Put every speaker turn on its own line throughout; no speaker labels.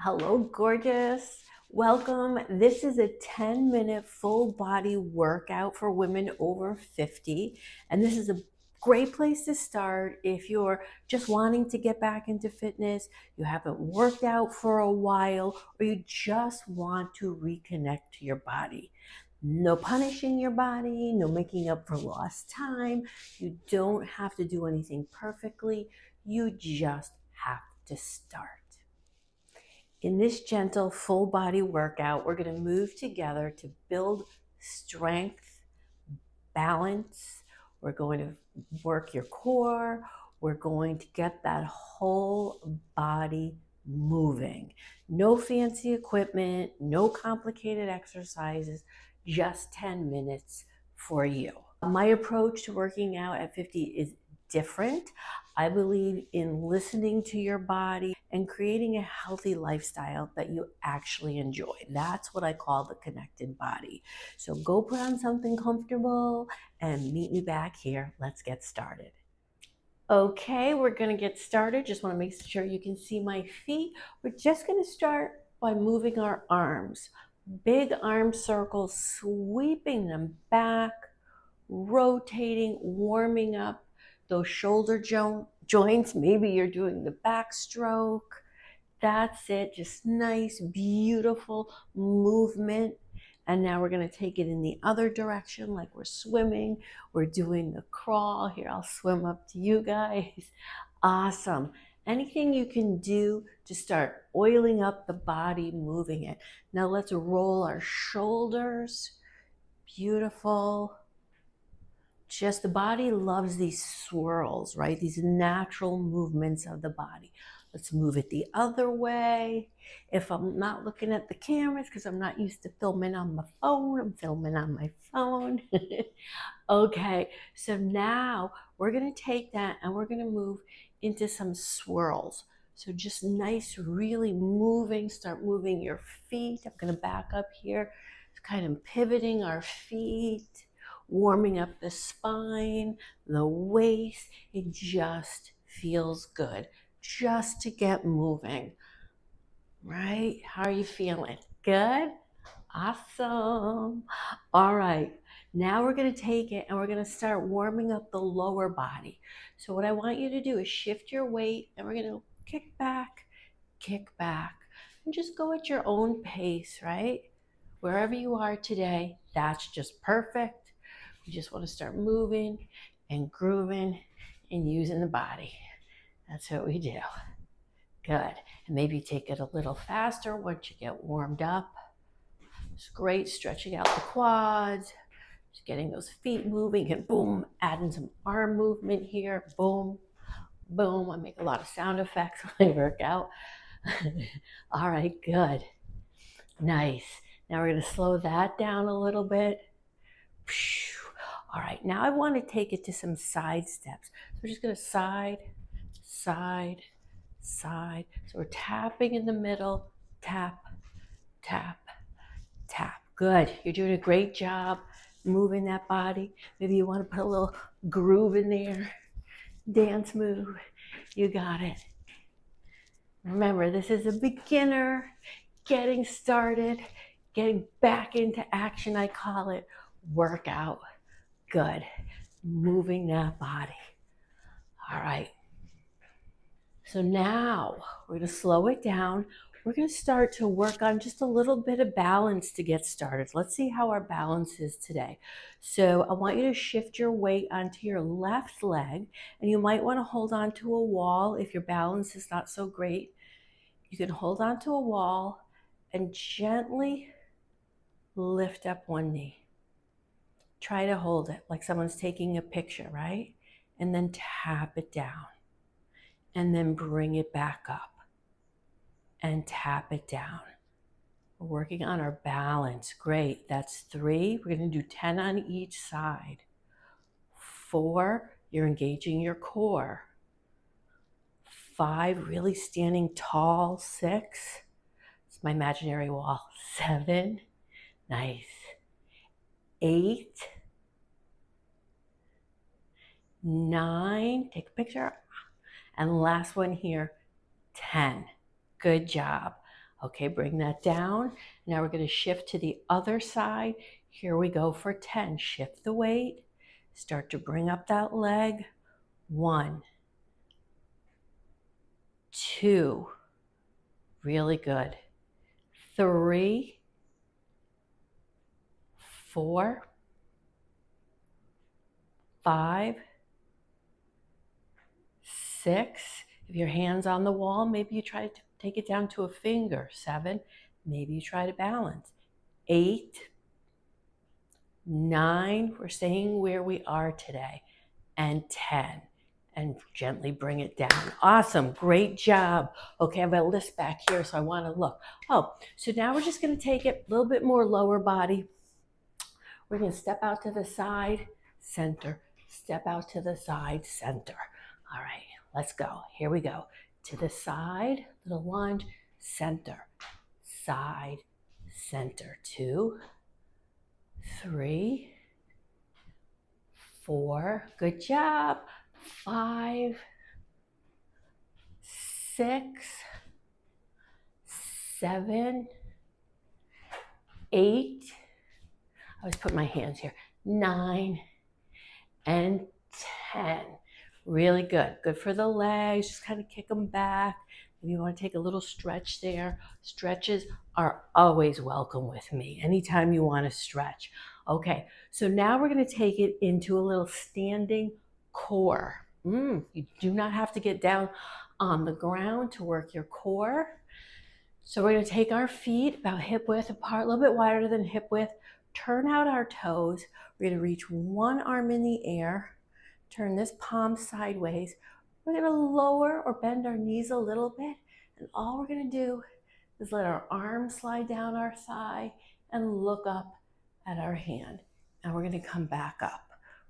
Hello, gorgeous. Welcome. This is a 10-minute full body workout for women over 50. And this is a great place to start if you're just wanting to get back into fitness, you haven't worked out for a while, or you just want to reconnect to your body. No punishing your body, no making up for lost time. You don't have to do anything perfectly. You just have to start. In this gentle full body workout, we're going to move together to build strength, balance. We're going to work your core. We're going to get that whole body moving. No fancy equipment, no complicated exercises, just 10 minutes for you. My approach to working out at 50 is different. I believe in listening to your body and creating a healthy lifestyle that you actually enjoy. That's what I call the connected body. So go put on something comfortable and meet me back here. Let's get started. Okay, we're gonna get started. Just wanna make sure you can see my feet. We're just gonna start by moving our arms. Big arm circles, sweeping them back, rotating, warming up those shoulder joints. Maybe you're doing the backstroke. That's it. Just nice, beautiful movement. And now we're going to take it in the other direction, like we're swimming. We're doing the crawl. Here, I'll swim up to you guys. Awesome. Anything you can do to start oiling up the body, moving it. Now let's roll our shoulders. Beautiful. Just the body loves these swirls, right? These natural movements of the body. Let's move it the other way. If I'm not looking at the cameras, because I'm not used to filming on my phone, I'm filming on my phone. Okay, so now we're gonna take that and we're gonna move into some swirls. So just nice, really moving, start moving your feet. I'm gonna back up here, kind of pivoting our feet, warming up the spine, the waist. It just feels good just to get moving, right? How are you feeling? Good? Awesome. All right. Now we're going to take it and we're going to start warming up the lower body. So what I want you to do is shift your weight and we're going to kick back, and just go at your own pace, right? Wherever you are today, that's just perfect. We just want to start moving and grooving and using the body. That's what we do. Good. And maybe take it a little faster once you get warmed up. It's great, stretching out the quads, just getting those feet moving, and boom, adding some arm movement here. Boom, boom. I make a lot of sound effects when I work out. All right, good. Nice. Now we're going to slow that down a little bit. All right, now I want to take it to some side steps. So we're just going to side, side, side. So we're tapping in the middle, tap, tap, tap. Good. You're doing a great job moving that body. Maybe you want to put a little groove in there. Dance move. You got it. Remember, this is a beginner getting started, getting back into action. I call it workout. Good. Moving that body. All right. So now we're going to slow it down. We're going to start to work on just a little bit of balance to get started. Let's see how our balance is today. So I want you to shift your weight onto your left leg, and you might want to hold on to a wall if your balance is not so great. You can hold on to a wall and gently lift up one knee. Try to hold it like someone's taking a picture, right? And then tap it down. And then bring it back up and tap it down. We're working on our balance. Great. That's 3. We're going to do 10 on each side. 4, you're engaging your core. 5, really standing tall. 6, it's my imaginary wall. 7, nice. 8, 9, take a picture. And last one here, 10. Good job. Okay, bring that down. Now we're going to shift to the other side. Here we go for 10. Shift the weight. Start to bring up that leg. 1, 2, really good. 3, 4, 5, 6. If your hand's on the wall, maybe you try to take it down to a finger. 7, maybe you try to balance. 8, 9, we're staying where we are today. And 10. And gently bring it down. Awesome, great job. Okay, I have a list back here, so I want to look. Oh, so now we're just going to take it a little bit more lower body. We're going to step out to the side, center, step out to the side, center. All right, let's go. Here we go. To the side, little lunge, center, side, center. 2, 3, 4, good job. 5, 6, 7, 8, I always put my hands here, 9, and 10. Really good. Good for the legs. Just kind of kick them back. If you want to take a little stretch there, stretches are always welcome with me. Anytime you want to stretch. Okay, so now we're going to take it into a little standing core. You do not have to get down on the ground to work your core. So we're going to take our feet about hip width apart, a little bit wider than hip width. Turn out our toes. We're going to reach one arm in the air. Turn this palm sideways. We're going to lower or bend our knees a little bit. And all we're going to do is let our arm slide down our thigh and look up at our hand. And we're going to come back up.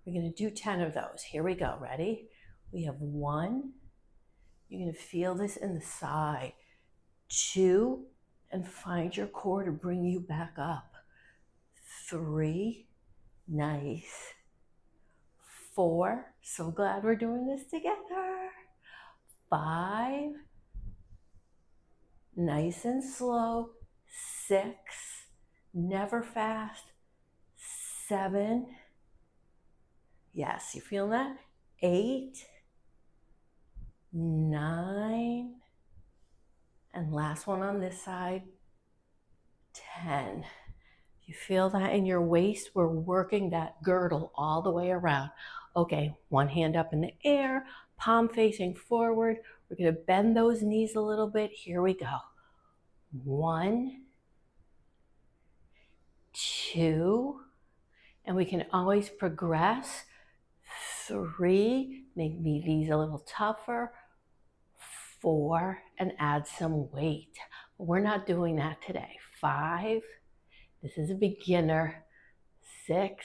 We're going to do 10 of those. Here we go. Ready? We have 1. You're going to feel this in the side. 2, and find your core to bring you back up. 3, nice. 4, so glad we're doing this together. 5, nice and slow. 6, never fast. 7, yes, you feel that? 8, 9, and last one on this side, 10. You feel that in your waist? We're working that girdle all the way around. Okay, one hand up in the air, palm facing forward. We're going to bend those knees a little bit. Here we go. 1, 2, and we can always progress. 3, make these a little tougher. 4, and add some weight. But we're not doing that today. 5, this is a beginner. 6,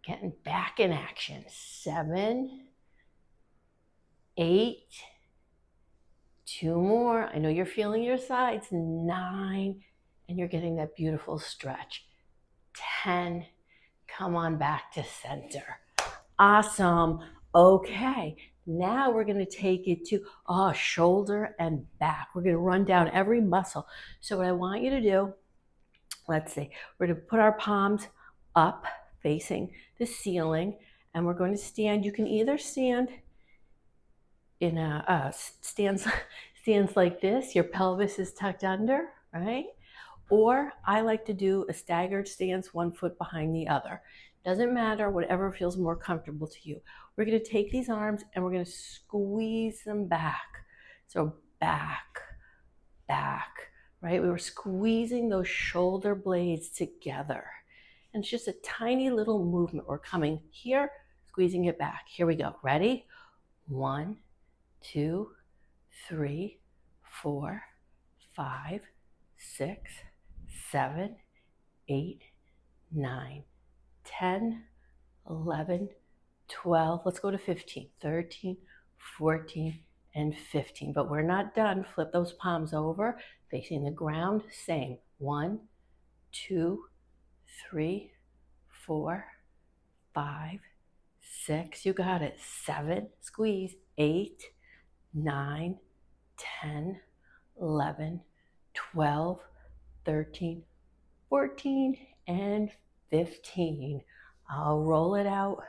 getting back in action. 7, 8, 2 more. I know you're feeling your sides. 9, and you're getting that beautiful stretch. 10, come on back to center. Awesome. Okay, now we're going to take it to shoulder and back. We're going to run down every muscle. So what I want you to do, let's see, we're going to put our palms up facing the ceiling, and we're going to stand. You can either stand in a stands like this. Your pelvis is tucked under, right? Or I like to do a staggered stance, 1 foot behind the other. Doesn't matter, whatever feels more comfortable to you. We're going to take these arms and we're going to squeeze them back. So back, back, right? We were squeezing those shoulder blades together. And it's just a tiny little movement. We're coming here, squeezing it back. Here we go. Ready? 1, 2, 3, 4, 5, 6, 7, 8, 9, 10, 11, 12, let's go to 15, 13, 14, and 15. But we're not done. Flip those palms over, facing the ground. Same. 1, 2, 3, 4, 5, 6. You got it. 7, squeeze. 8, 9, 10, 11, 12, 13, 14, and 15. I'll roll it out,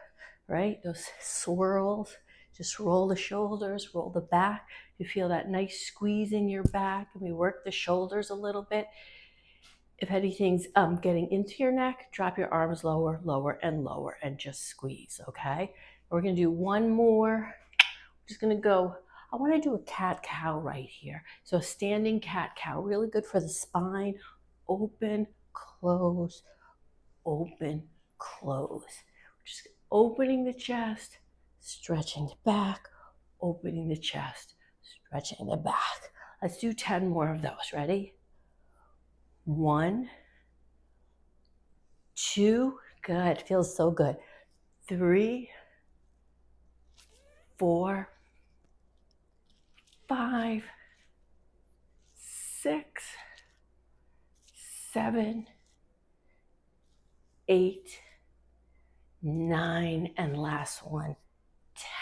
right? Those swirls. Just roll the shoulders, roll the back. You feel that nice squeeze in your back, and we work the shoulders a little bit. If anything's getting into your neck, drop your arms lower, lower, and lower, and just squeeze, okay? We're gonna do one more. Just gonna go, I wanna do a cat-cow right here. So a standing cat-cow, really good for the spine. Open, close, open, close. Just opening the chest, stretching the back, opening the chest, stretching the back. Let's do 10 more of those. Ready? 1, 2, good, feels so good. 3, 4, 5, 6, 7, 8, 9, and last one,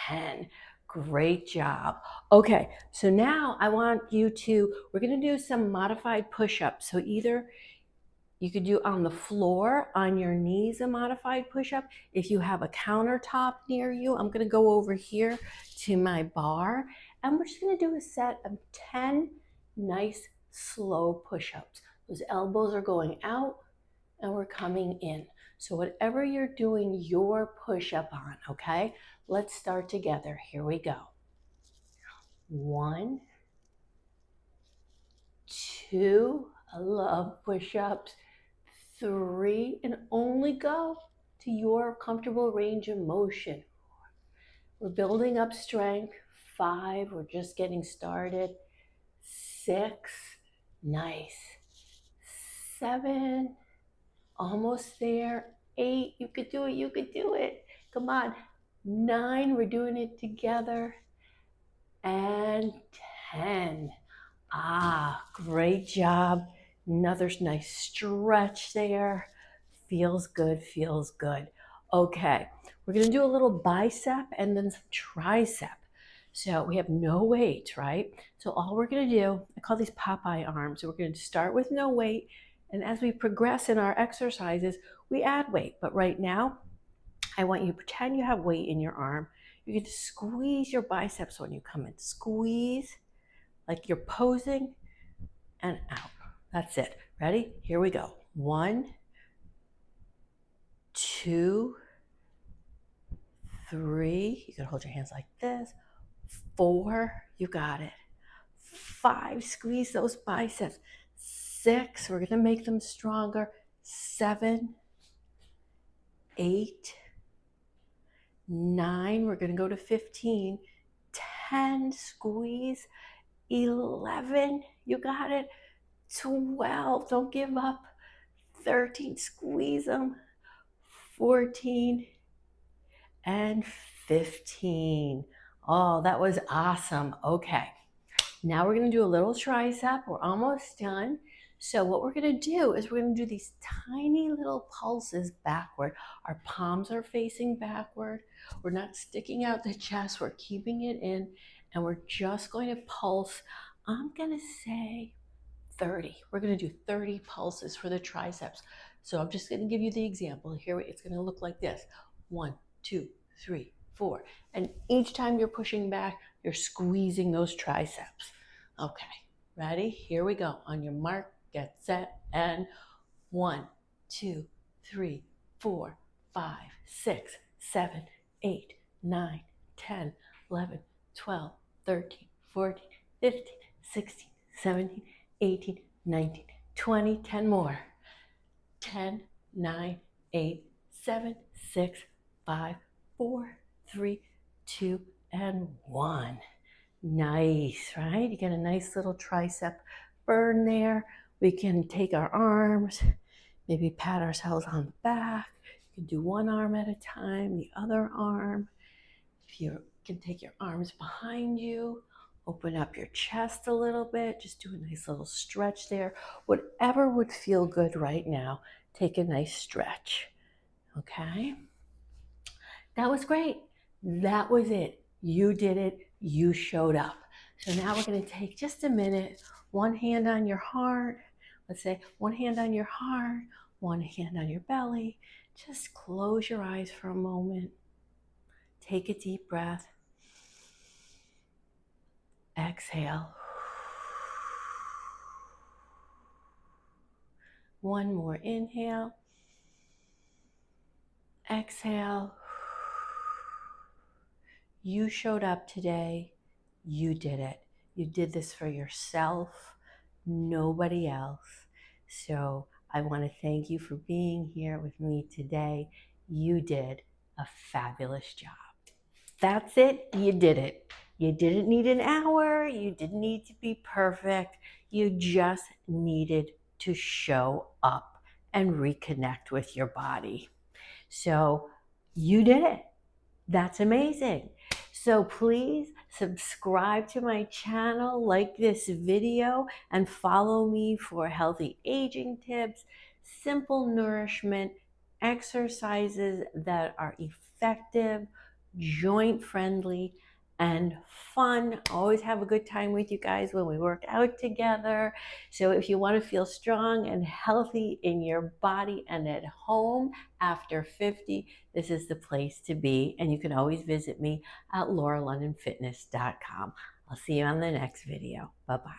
10. Great job. Okay, so now I want you to, we're gonna do some modified push-ups. So either you could do on the floor, on your knees, a modified push-up. If you have a countertop near you, I'm gonna go over here to my bar, and we're just gonna do a set of 10 nice, slow push-ups. Those elbows are going out, and we're coming in. So whatever you're doing your push-up on, okay? Let's start together. Here we go. 1, 2, I love push-ups. 3, and only go to your comfortable range of motion. We're building up strength. 5, we're just getting started. 6, nice. 7, almost there. 8, you could do it, you could do it. Come on. 9, we're doing it together. And 10. Great job. Another nice stretch there. Feels good, feels good. Okay, we're gonna do a little bicep and then some tricep. So we have no weight, right? So all we're gonna do, I call these Popeye arms. So we're gonna start with no weight, and as we progress in our exercises, we add weight. But right now, I want you to pretend you have weight in your arm. You can just squeeze your biceps when you come in. Squeeze like you're posing and out. That's it. Ready? Here we go. 1, 2, 3. You can hold your hands like this. 4, you got it. 5, squeeze those biceps. 6, we're gonna make them stronger. 7, 8, 9, we're gonna go to 15. 10, squeeze. 11, you got it. 12, don't give up. 13, squeeze them. 14, and 15. Oh, that was awesome. Okay, now we're gonna do a little tricep. We're almost done. So what we're gonna do is we're gonna do these tiny little pulses backward. Our palms are facing backward. We're not sticking out the chest, we're keeping it in, and we're just going to pulse. I'm gonna say 30. We're gonna do 30 pulses for the triceps. So I'm just gonna give you the example. Here it's gonna look like this. 1, 2, 3, 4. And each time you're pushing back, you're squeezing those triceps. Okay, ready? Here we go. On your mark, get set, and 1, 2, 3, 4, 5, 6, 7, 8, 9, 10, 11, 12, 13, 14, 15, 16, 17, 18, 19, 20, 10 more. 10, 9, 8, 7, 6, 5, 4, 3, 2, and 1. Nice, right? You get a nice little tricep burn there. We can take our arms, maybe pat ourselves on the back. You can do one arm at a time, the other arm. If you can take your arms behind you, open up your chest a little bit, just do a nice little stretch there. Whatever would feel good right now, take a nice stretch, okay? That was great. That was it. You did it. You showed up. So now we're going to take just a minute, one hand on your heart. Let's say one hand on your heart, one hand on your belly. Just close your eyes for a moment. Take a deep breath. Exhale. One more inhale. Exhale. You showed up today. You did it. You did this for yourself, nobody else. So I want to thank you for being here with me today. You did a fabulous job. That's it. You did it. You didn't need an hour. You didn't need to be perfect. You just needed to show up and reconnect with your body. So you did it. That's amazing. So please subscribe to my channel, like this video, and follow me for healthy aging tips, simple nourishment, exercises that are effective, joint friendly, and fun. Always have a good time with you guys when we work out together. So if you want to feel strong and healthy in your body and at home after 50, this is the place to be. And you can always visit me at lauralondonfitness.com. I'll see you on the next video. Bye-bye.